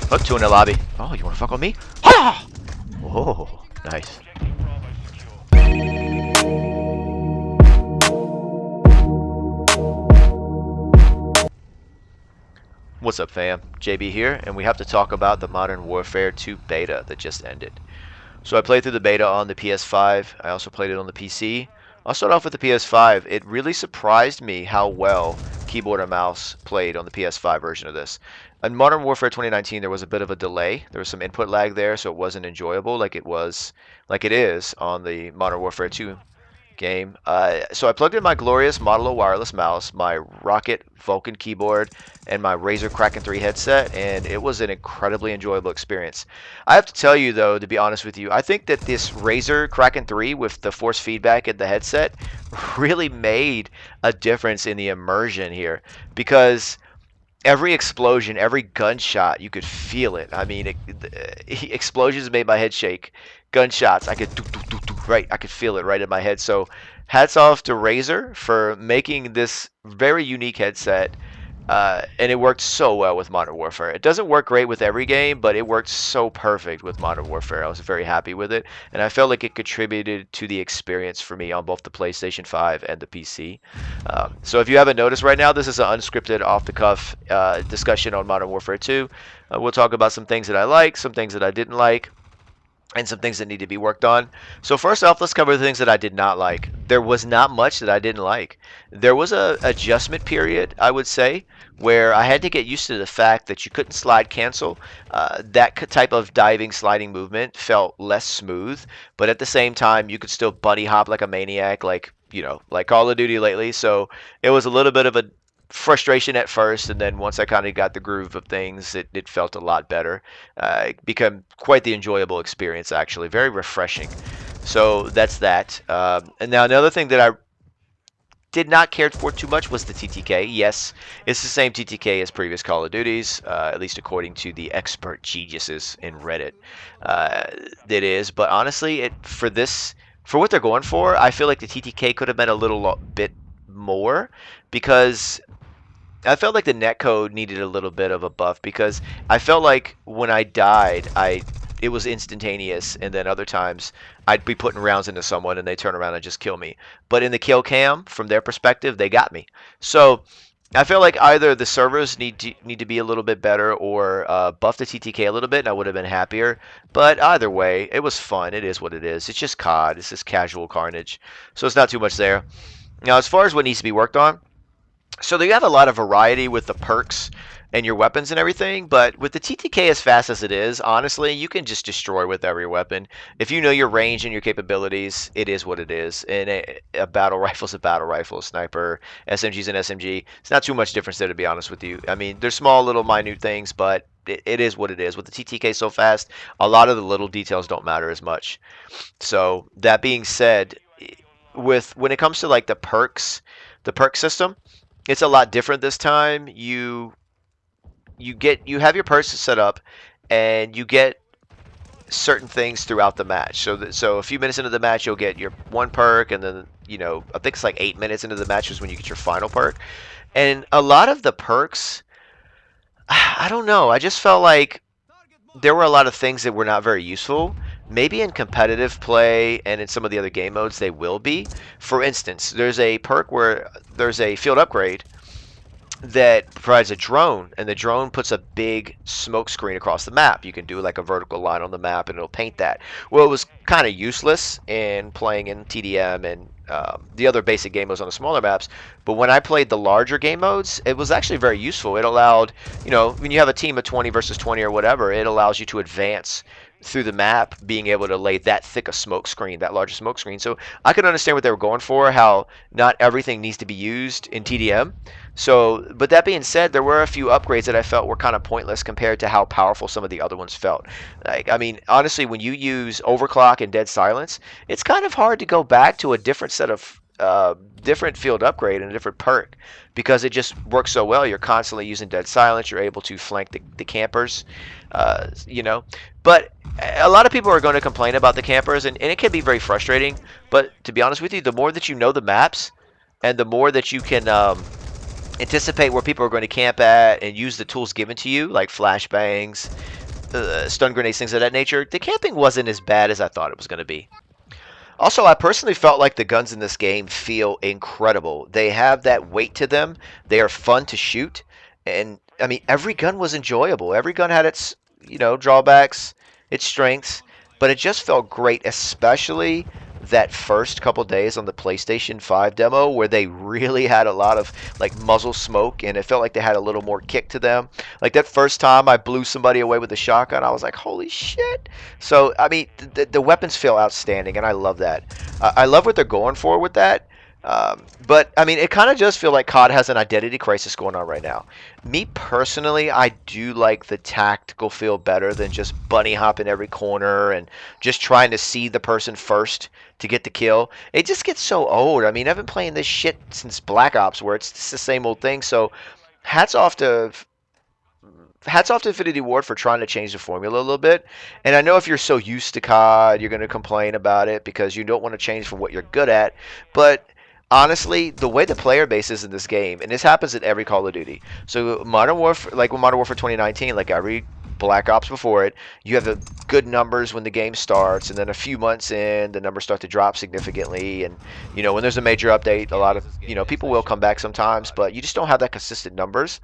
Oh, two in the lobby. Oh, you wanna fuck with me? Ha! Oh, nice. What's up, fam? JB here, and we have to talk about the Modern Warfare 2 beta that just ended. So I played through the beta on the PS5. I also played it on the PC. I'll start off with the PS5. It really surprised me how well keyboard and mouse played on the PS5 version of this. In Modern Warfare 2019, there was a bit of a delay. There was some input lag there, so it wasn't enjoyable like it is on the Modern Warfare 2 game. So I plugged in my glorious Modelo wireless mouse, my Rocket Vulcan keyboard, and my Razer Kraken 3 headset, and it was an incredibly enjoyable experience. I have to tell you, though, to be honest with you, I think that this Razer Kraken 3 with the force feedback in the headset really made a difference in the immersion here, because every explosion, every gunshot, you could feel it. I mean, explosions made my head shake. Gunshots, I could right, I could feel it right in my head. So, hats off to Razer for making this very unique headset, and it worked so well with Modern Warfare. It doesn't work great with every game, but it worked so perfect with Modern Warfare. I was very happy with it, and I felt like it contributed to the experience for me on both the PlayStation 5 and the PC. So if you haven't noticed right now, this is an unscripted, off-the-cuff discussion on Modern Warfare 2. We'll talk about some things that I like, some things that I didn't like, and some things that need to be worked on. So first off, let's cover the things that I did not like. There was not much that I didn't like. There was a adjustment period, I would say, where I had to get used to the fact that you couldn't slide cancel. That type of diving sliding movement felt less smooth, but at the same time, you could still bunny hop like a maniac, like Call of Duty lately. So it was a little bit of a frustration at first, and then once I kind of got the groove of things, it felt a lot better. It became quite the enjoyable experience, actually, very refreshing. So that's that. And now another thing that I did not care for too much was the TTK. Yes, it's the same TTK as previous Call of Duties, at least according to the expert geniuses in Reddit. It is, but honestly, for what they're going for, I feel like the TTK could have been a little bit more, because I felt like the netcode needed a little bit of a buff, because I felt like when I died, it was instantaneous, and then other times I'd be putting rounds into someone and they turn around and just kill me. But in the kill cam, from their perspective, they got me. So I feel like either the servers need to be a little bit better, or buff the TTK a little bit, and I would have been happier. But either way, it was fun. It is what it is. It's just COD. It's just casual carnage. So it's not too much there. Now, as far as what needs to be worked on, so you have a lot of variety with the perks and your weapons and everything, but with the TTK as fast as it is, honestly, you can just destroy with every weapon. If you know your range and your capabilities, it is what it is. And a battle rifle's a battle rifle, a sniper, SMG's an SMG. It's not too much difference there, to be honest with you. I mean, there's small little minute things, but it is what it is. With the TTK so fast, a lot of the little details don't matter as much. So that being said, when it comes to like the perk system, it's a lot different this time. You have your perks set up, and you get certain things throughout the match. So a few minutes into the match, you'll get your one perk, and then I think it's like 8 minutes into the match is when you get your final perk. And a lot of the perks, I don't know. I just felt like there were a lot of things that were not very useful. Maybe in competitive play and in some of the other game modes they will be. For instance, there's a perk where there's a field upgrade that provides a drone, and the drone puts a big smoke screen across the map. You can do like a vertical line on the map, and it'll paint that. Well, it was kind of useless in playing in TDM and the other basic game modes on the smaller maps, but when I played the larger game modes, it was actually very useful. It allowed, when you have a team of 20 versus 20 or whatever, it allows you to advance through the map, being able to lay that thick a smoke screen, that large smoke screen. So I could understand what they were going for, how not everything needs to be used in TDM. So, but that being said, there were a few upgrades that I felt were kind of pointless compared to how powerful some of the other ones felt. Like, I mean, honestly, when you use overclock and dead silence, it's kind of hard to go back to a different set of different field upgrade and a different perk, because it just works so well. You're constantly using dead silence. You're able to flank the campers, But a lot of people are going to complain about the campers, and it can be very frustrating. But to be honest with you, the more that you know the maps, and the more that you can anticipate where people are going to camp at and use the tools given to you, like flashbangs, stun grenades, things of that nature, the camping wasn't as bad as I thought it was going to be. Also, I personally felt like the guns in this game feel incredible. They have that weight to them. They are fun to shoot, and I mean every gun was enjoyable. Every gun had its drawbacks, its strengths, but it just felt great, especially that first couple days on the PlayStation 5 demo where they really had a lot of like muzzle smoke and it felt like they had a little more kick to them. Like that first time I blew somebody away with a shotgun, I was like, "Holy shit." So, I mean, the weapons feel outstanding, and I love that. I love what they're going for with that. But, I mean, it kind of just feel like COD has an identity crisis going on right now. Me personally, I do like the tactical feel better than just bunny hopping every corner and just trying to see the person first to get the kill. It just gets so old. I mean, I've been playing this shit since Black Ops, where it's just the same old thing. So, hats off to hats off to Infinity Ward for trying to change the formula a little bit. And I know if you're so used to COD, you're going to complain about it because you don't want to change from what you're good at. But honestly, the way the player base is in this game, and this happens in every Call of Duty. So Modern Warfare, like with Modern Warfare 2019, like every Black Ops before it, you have the good numbers when the game starts, and then a few months in, the numbers start to drop significantly. And when there's a major update, a lot of people will come back sometimes, but you just don't have that consistent numbers.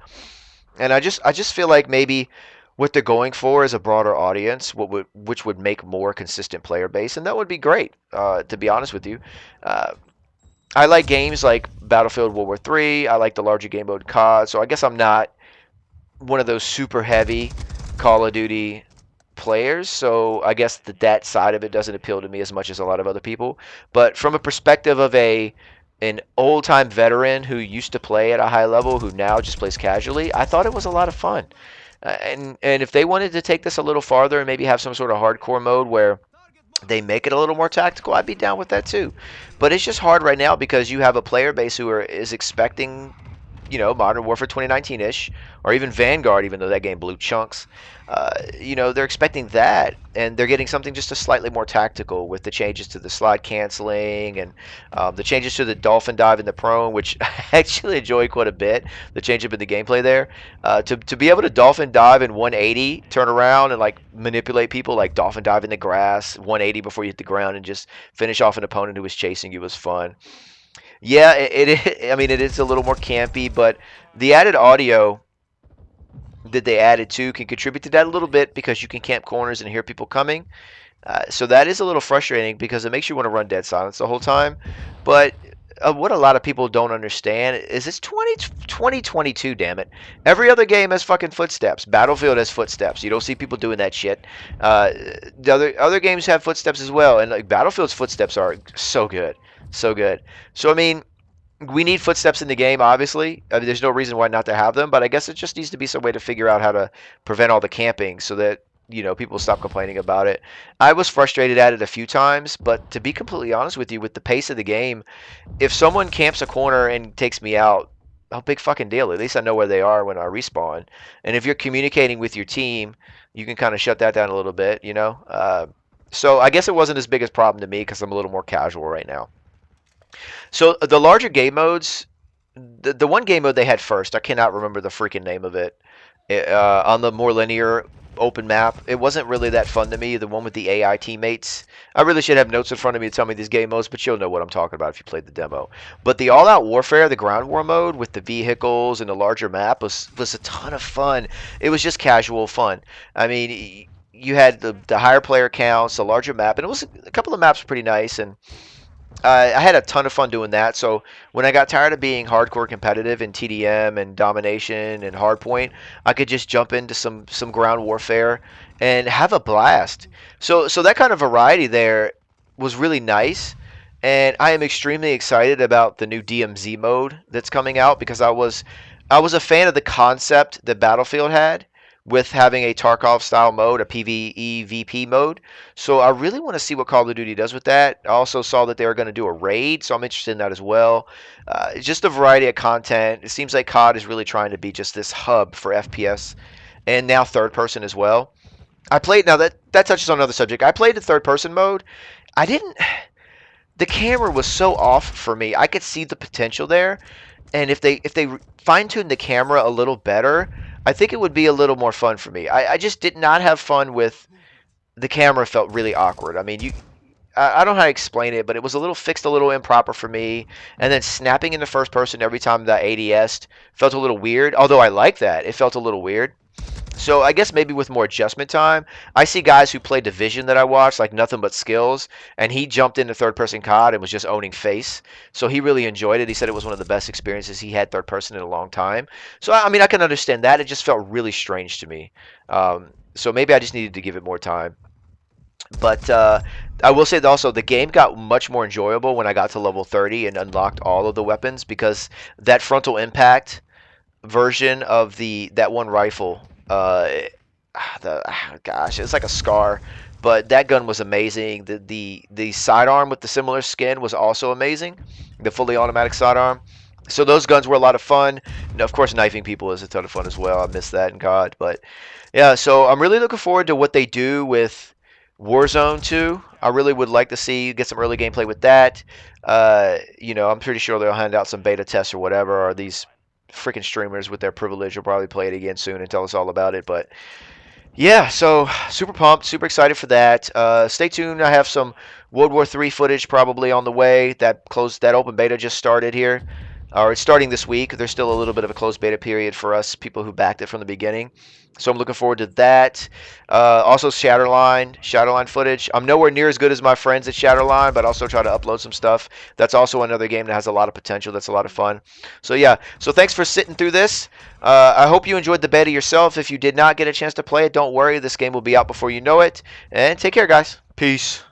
And I just feel like maybe what they're going for is a broader audience, which would make more consistent player base, and that would be great. To be honest with you, uh, I like games like Battlefield World War III. I like the larger game mode COD. So I guess I'm not one of those super heavy Call of Duty players. So I guess that side of it doesn't appeal to me as much as a lot of other people. But from a perspective of an old time veteran who used to play at a high level, who now just plays casually, I thought it was a lot of fun. And if they wanted to take this a little farther and maybe have some sort of hardcore mode where they make it a little more tactical, I'd be down with that too. But it's just hard right now because you have a player base is expecting Modern Warfare 2019-ish, or even Vanguard, even though that game blew chunks. They're expecting that, and they're getting something just a slightly more tactical with the changes to the slide canceling and the changes to the dolphin dive and the prone, which I actually enjoy quite a bit. The change up in the gameplay there, to be able to dolphin dive in 180, turn around and like manipulate people, like dolphin dive in the grass 180 before you hit the ground and just finish off an opponent who was chasing you was fun. Yeah, I mean, it is a little more campy, but the added audio that they added too can contribute to that a little bit because you can camp corners and hear people coming. So that is a little frustrating because it makes you want to run dead silence the whole time. But what a lot of people don't understand is it's 2022, damn it. Every other game has fucking footsteps. Battlefield has footsteps. You don't see people doing that shit. The other games have footsteps as well, and like Battlefield's footsteps are so good, so good. So I mean, we need footsteps in the game, obviously. I mean, there's no reason why not to have them, but I guess it just needs to be some way to figure out how to prevent all the camping so that people stop complaining about it. I was frustrated at it a few times, but to be completely honest with you, with the pace of the game, if someone camps a corner and takes me out, oh, big fucking deal. At least I know where they are when I respawn. And if you're communicating with your team, you can kind of shut that down a little bit. So I guess it wasn't as big a problem to me because I'm a little more casual right now. So the larger game modes, the one game mode they had first, I cannot remember the freaking name of it. On the more linear open map, it wasn't really that fun to me. The one with the AI teammates. I really should have notes in front of me to tell me these game modes, but you'll know what I'm talking about if you played the demo. But the all-out warfare, the ground war mode with the vehicles and the larger map was a ton of fun. It was just casual fun. I mean, you had the higher player counts, the larger map, and it was a couple of maps were pretty nice and. I had a ton of fun doing that. So when I got tired of being hardcore competitive in TDM and domination and hardpoint, I could just jump into some ground warfare and have a blast. So that kind of variety there was really nice, and I am extremely excited about the new DMZ mode that's coming out because I was a fan of the concept that Battlefield had with having a Tarkov style mode, a PvE VP mode. So I really want to see what Call of Duty does with that. I also saw that they were going to do a raid, so I'm interested in that as well. It's just a variety of content. It seems like COD is really trying to be just this hub for FPS and now third person as well. I played now that touches on another subject. I played in third person mode. I didn't the camera was so off for me. I could see the potential there, and if they fine tune the camera a little better, I think it would be a little more fun for me. I just did not have fun with the camera. Felt really awkward. I mean, I don't know how to explain it, but it was a little fixed, a little improper for me. And then snapping in the first person every time the ADS felt a little weird. Although I like that, it felt a little weird. So I guess maybe with more adjustment time, I see guys who play Division that I watch like nothing but skills, and he jumped into third person COD and was just owning face. So he really enjoyed it. He said it was one of the best experiences he had third person in a long time. So I mean, I can understand that. It just felt really strange to me. So maybe I just needed to give it more time. But I will say that also the game got much more enjoyable when I got to level 30 and unlocked all of the weapons because that frontal impact version of the that one rifle. Gosh, it's like a scar, but that gun was amazing. The sidearm with the similar skin was also amazing. The fully automatic sidearm. So those guns were a lot of fun. And of course, knifing people is a ton of fun as well. I miss that in COD, but yeah. So I'm really looking forward to what they do with Warzone 2. I really would like to see get some early gameplay with that. I'm pretty sure they'll hand out some beta tests or whatever, or these freaking streamers with their privilege will probably play it again soon and tell us all about it. But yeah, so super pumped, super excited for that. Stay tuned. I have some World War III footage probably on the way. That open beta just started here, or it's starting this week. There's still a little bit of a closed beta period for us people who backed it from the beginning. So I'm looking forward to that. Also Shatterline footage. I'm nowhere near as good as my friends at Shatterline, but also try to upload some stuff. That's also another game that has a lot of potential. That's a lot of fun. So yeah. So thanks for sitting through this. I hope you enjoyed the beta yourself. If you did not get a chance to play it, don't worry. This game will be out before you know it. And take care, guys. Peace.